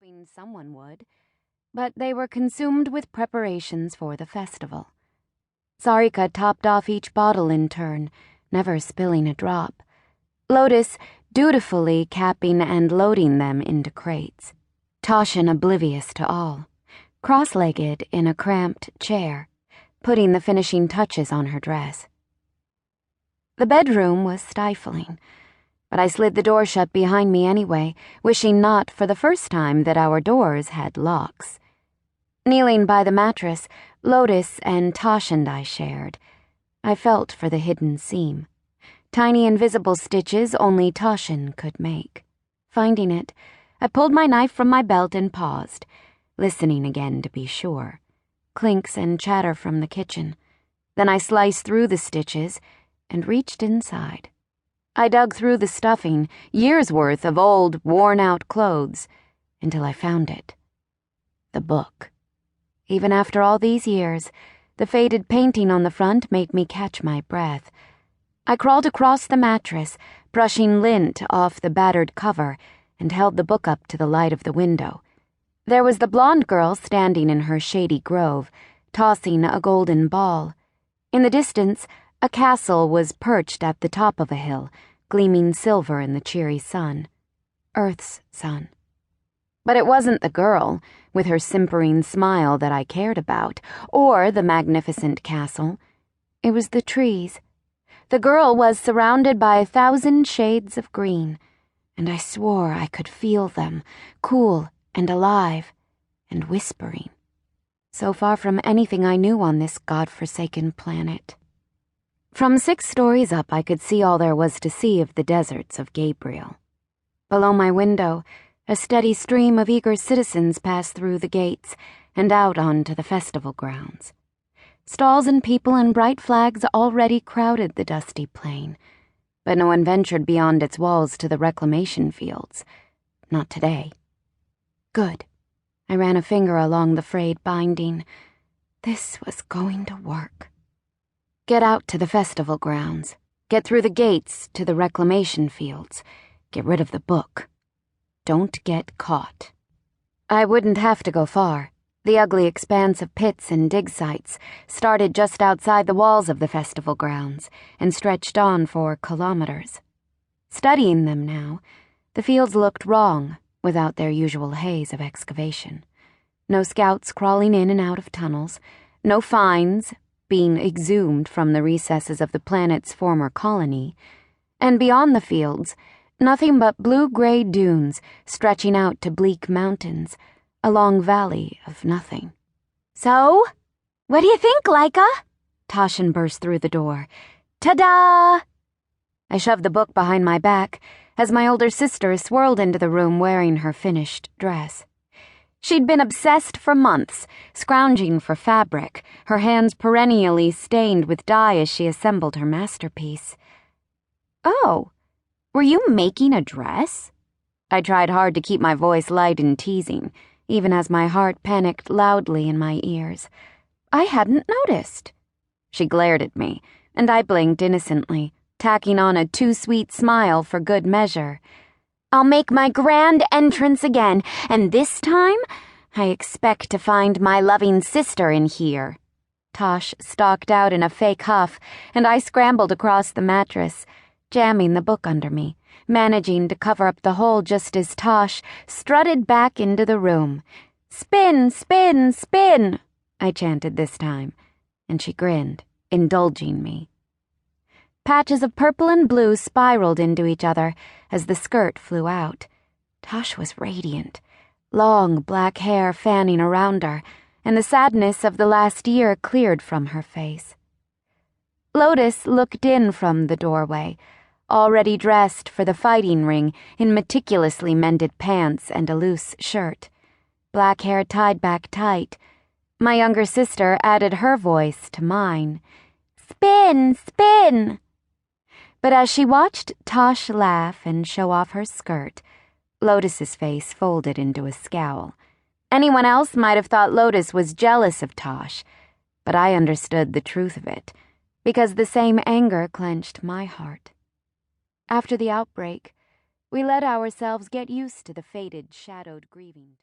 hoping someone would, but they were consumed with preparations for the festival. Sarika topped off each bottle in turn, never spilling a drop. Lotus dutifully capping and loading them into crates. Toshin oblivious to all, cross-legged in a cramped chair, putting the finishing touches on her dress. The bedroom was stifling, but I slid the door shut behind me anyway, wishing not for the first time that our doors had locks. Kneeling by the mattress, Lotus and Tosh and I shared. I felt for the hidden seam. Tiny invisible stitches only Toshin could make. Finding it, I pulled my knife from my belt and paused, listening again to be sure. Clinks and chatter from the kitchen. Then I sliced through the stitches and reached inside. I dug through the stuffing, years' worth of old, worn-out clothes, until I found it. The book. Even after all these years, the faded painting on the front made me catch my breath. I crawled across the mattress, brushing lint off the battered cover, and held the book up to the light of the window. There was the blonde girl standing in her shady grove, tossing a golden ball. In the distance, a castle was perched at the top of a hill, gleaming silver in the cheery sun. Earth's sun. But it wasn't the girl, with her simpering smile, that I cared about, or the magnificent castle. It was the trees. The girl was surrounded by 1,000 shades of green, and I swore I could feel them, cool and alive, and whispering. So far from anything I knew on this God-forsaken planet. From 6 stories up, I could see all there was to see of the deserts of Gabriel. Below my window, a steady stream of eager citizens passed through the gates and out onto the festival grounds. Stalls and people and bright flags already crowded the dusty plain, but no one ventured beyond its walls to the reclamation fields. Not today. Good. I ran a finger along the frayed binding. This was going to work. Get out to the festival grounds. Get through the gates to the reclamation fields. Get rid of the book. Don't get caught. I wouldn't have to go far. The ugly expanse of pits and dig sites started just outside the walls of the festival grounds and stretched on for kilometers. Studying them now, the fields looked wrong without their usual haze of excavation. No scouts crawling in and out of tunnels, no finds being exhumed from the recesses of the planet's former colony, and beyond the fields, nothing but blue-gray dunes stretching out to bleak mountains, a long valley of nothing. So, what do you think, Leica? Toshin burst through the door. Ta-da! I shoved the book behind my back as my older sister swirled into the room wearing her finished dress. She'd been obsessed for months, scrounging for fabric, her hands perennially stained with dye as she assembled her masterpiece. Oh, were you making a dress? I tried hard to keep my voice light and teasing, even as my heart panicked loudly in my ears. I hadn't noticed. She glared at me, and I blinked innocently, tacking on a too-sweet smile for good measure. I'll make my grand entrance again, and this time, I expect to find my loving sister in here. Tosh stalked out in a fake huff, and I scrambled across the mattress, jamming the book under me, managing to cover up the hole just as Tosh strutted back into the room. "Spin, spin, spin," I chanted this time, and she grinned, indulging me. Patches of purple and blue spiraled into each other as the skirt flew out. Tosh was radiant, long black hair fanning around her, and the sadness of the last year cleared from her face. Lotus looked in from the doorway, already dressed for the fighting ring in meticulously mended pants and a loose shirt. Black hair tied back tight. My younger sister added her voice to mine. "Spin, spin!" But as she watched Tosh laugh and show off her skirt, Lotus's face folded into a scowl. Anyone else might have thought Lotus was jealous of Tosh, but I understood the truth of it, because the same anger clenched my heart. After the outbreak, we let ourselves get used to the faded, shadowed grieving.